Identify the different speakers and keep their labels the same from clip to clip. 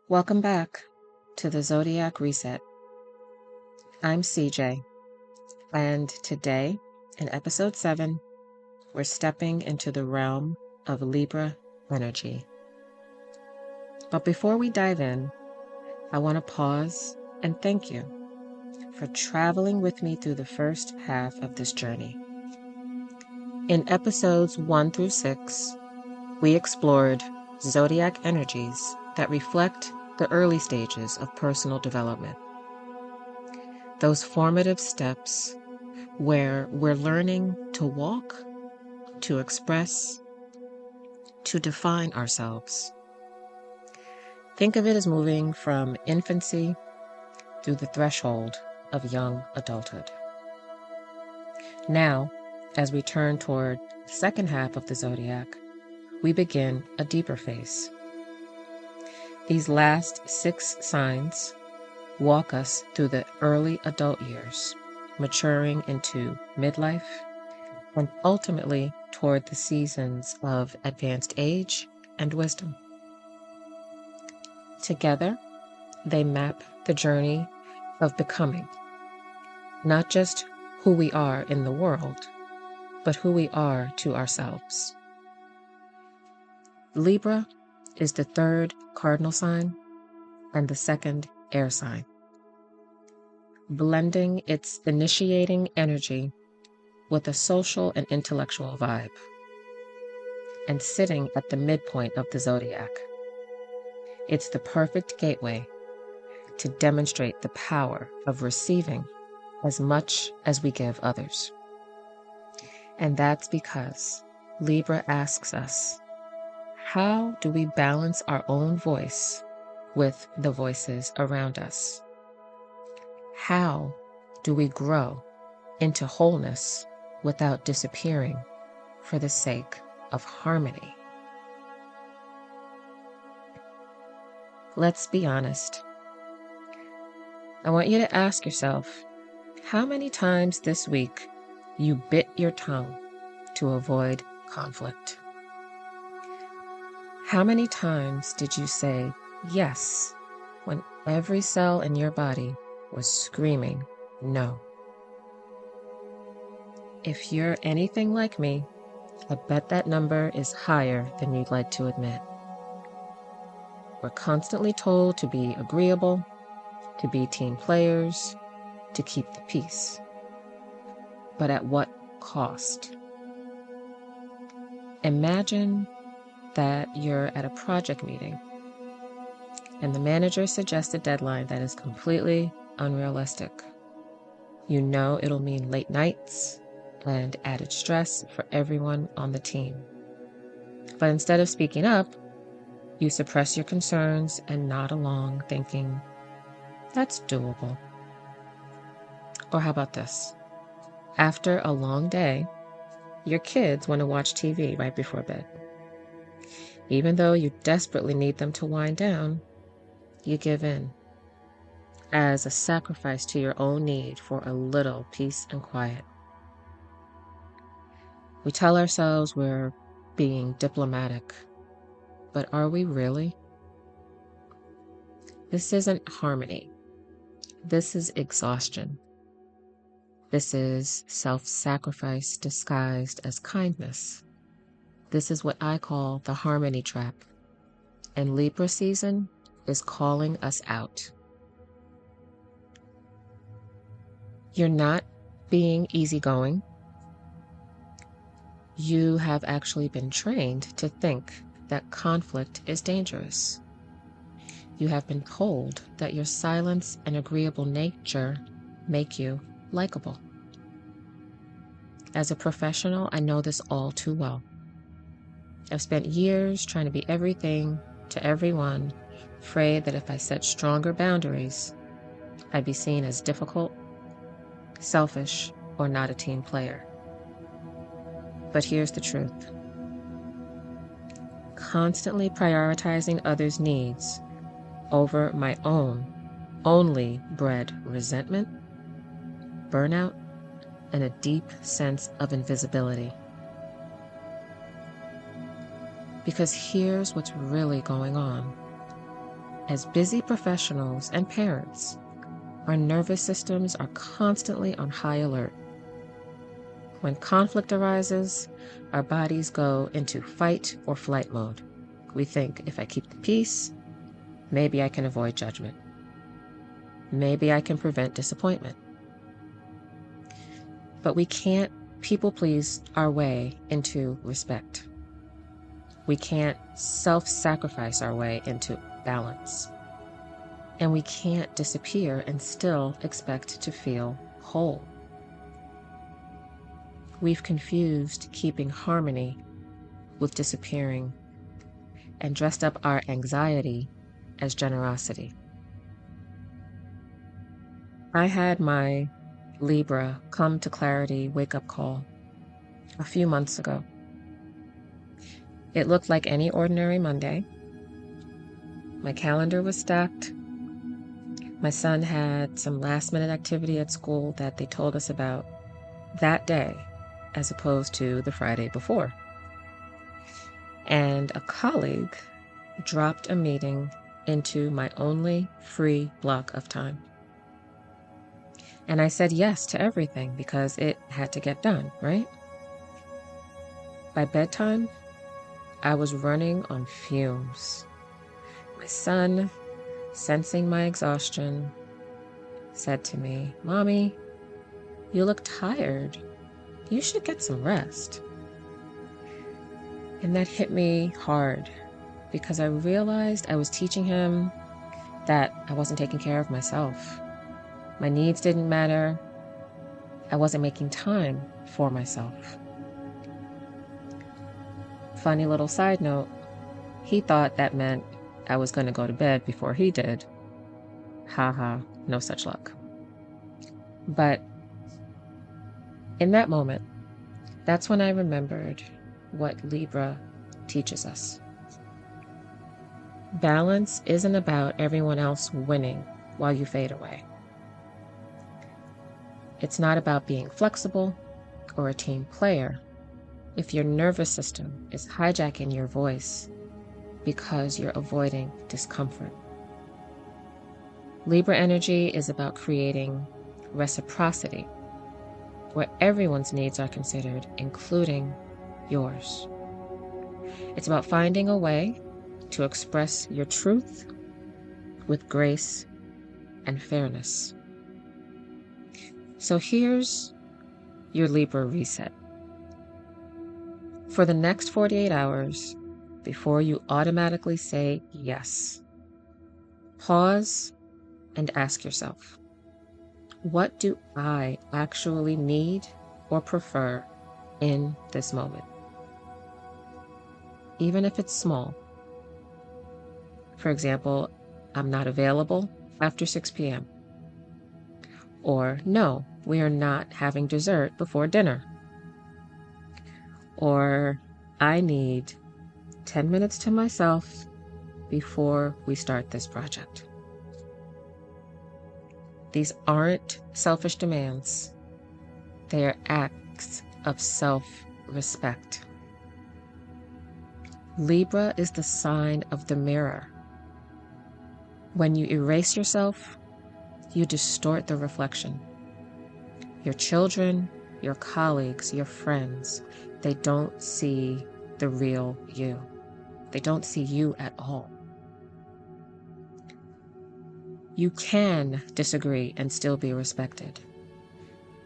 Speaker 1: Welcome back to the Zodiac Reset. I'm CJ, and today, in episode 7, we're stepping into the realm of Libra energy. But before we dive in, I want to pause and thank you for traveling with me through the first half of this journey. In episodes 1 through 6, we explored zodiac energies that reflect the early stages of personal development. Those formative steps where we're learning to walk, to express, to define ourselves. Think of it as moving from infancy through the threshold of young adulthood. Now, as we turn toward the second half of the zodiac, we begin a deeper phase. These last 6 signs walk us through the early adult years, maturing into midlife, and ultimately toward the seasons of advanced age and wisdom. Together, they map the journey of becoming, not just who we are in the world, but who we are to ourselves. Libra is the 3rd cardinal sign and the 2nd air sign, blending its initiating energy with a social and intellectual vibe, and sitting at the midpoint of the zodiac. It's the perfect gateway to demonstrate the power of receiving as much as we give others. And that's because Libra asks us, how do we balance our own voice with the voices around us? How do we grow into wholeness without disappearing for the sake of harmony? Let's be honest. I want you to ask yourself, how many times this week you bit your tongue to avoid conflict? How many times did you say yes when every cell in your body was screaming no? If you're anything like me, I bet that number is higher than you'd like to admit. We're constantly told to be agreeable, to be team players, to keep the peace. But at what cost? Imagine that you're at a project meeting and the manager suggests a deadline that is completely unrealistic. You know it'll mean late nights and added stress for everyone on the team. But instead of speaking up, you suppress your concerns and nod along, thinking, that's doable. Or how about this? After a long day, your kids want to watch TV right before bed. Even though you desperately need them to wind down, you give in as a sacrifice to your own need for a little peace and quiet. We tell ourselves we're being diplomatic, but are we really? This isn't harmony. This is exhaustion. This is self-sacrifice disguised as kindness. This is what I call the harmony trap, and Libra season is calling us out. You're not being easygoing. You have actually been trained to think that conflict is dangerous. You have been told that your silence and agreeable nature make you likable. As a professional, I know this all too well. I've spent years trying to be everything to everyone, afraid that if I set stronger boundaries, I'd be seen as difficult, selfish, or not a team player. But here's the truth. Constantly prioritizing others' needs over my own only bred resentment, burnout, and a deep sense of invisibility. Because here's what's really going on. as busy professionals and parents, our nervous systems are constantly on high alert. When conflict arises, our bodies go into fight or flight mode. We think, if I keep the peace, maybe I can avoid judgment. Maybe I can prevent disappointment. But we can't people please our way into respect. We can't self-sacrifice our way into balance. And we can't disappear and still expect to feel whole. We've confused keeping harmony with disappearing and dressed up our anxiety as generosity. I had my LIBRA come to clarity wake-up call a few months ago. It looked like any ordinary Monday. My calendar was stacked. My son had some last-minute activity at school that they told us about that day, as opposed to the Friday before. And a colleague dropped a meeting into my only free block of time. And I said yes to everything because it had to get done, right? By bedtime, I was running on fumes. My son, sensing my exhaustion, said to me, "Mommy, you look tired. You should get some rest." And that hit me hard because I realized I was teaching him that I wasn't taking care of myself. My needs didn't matter. I wasn't making time for myself. Funny little side note, he thought that meant I was going to go to bed before he did. Haha, no such luck. But in that moment, that's when I remembered what LIBRA teaches us. Balance isn't about everyone else winning while you fade away. It's not about being flexible or a team player if your nervous system is hijacking your voice because you're avoiding discomfort. Libra energy is about creating reciprocity, where everyone's needs are considered, including yours. It's about finding a way to express your truth with grace and fairness. So here's your Libra reset. For the next 48 hours, before you automatically say yes, pause and ask yourself, what do I actually need or prefer in this moment? Even if it's small. For example, I'm not available after 6 p.m. Or no, we are not having dessert before dinner. Or I need 10 minutes to myself before we start this project. These aren't selfish demands. They are acts of self-respect. Libra is the sign of the mirror. When you erase yourself, you distort the reflection. Your children, your colleagues, your friends, they don't see the real you. They don't see you at all. You can disagree and still be respected.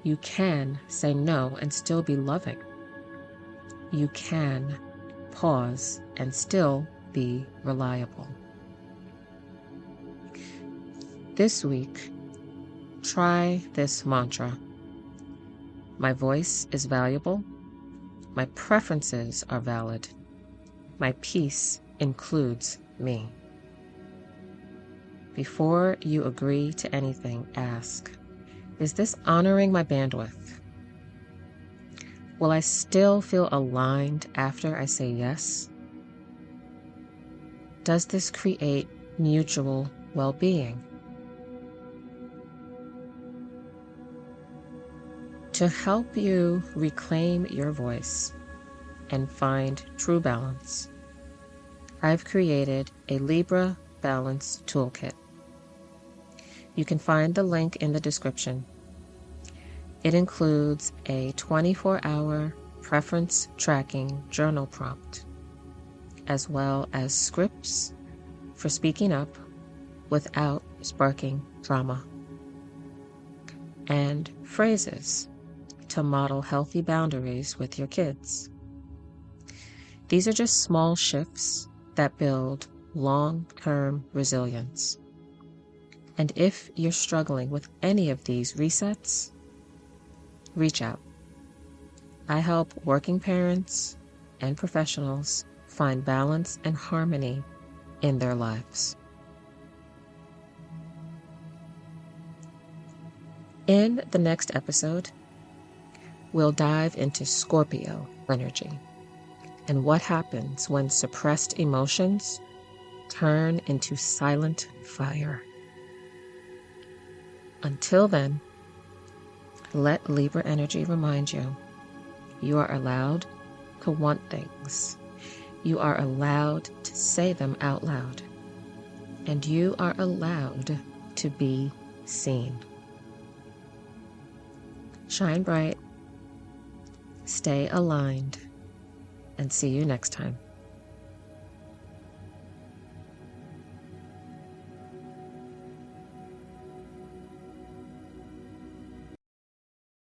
Speaker 1: You can say no and still be loving. You can pause and still be reliable. This week, try this mantra. My voice is valuable. My preferences are valid. My peace includes me. Before you agree to anything, ask, is this honoring my bandwidth? Will I still feel aligned after I say yes? Does this create mutual well-being? To help you reclaim your voice and find true balance, I've created a Libra Balance Toolkit. You can find the link in the description. It includes a 24-hour preference tracking journal prompt, as well as scripts for speaking up without sparking drama, and phrases to model healthy boundaries with your kids. These are just small shifts that build long-term resilience. And if you're struggling with any of these resets, reach out. I help working parents and professionals find balance and harmony in their lives. In the next episode, we'll dive into Scorpio energy and what happens when suppressed emotions turn into silent fire. Until then, let Libra energy remind you, you are allowed to want things. You are allowed to say them out loud. And you are allowed to be seen. Shine bright, stay aligned, and see you next time.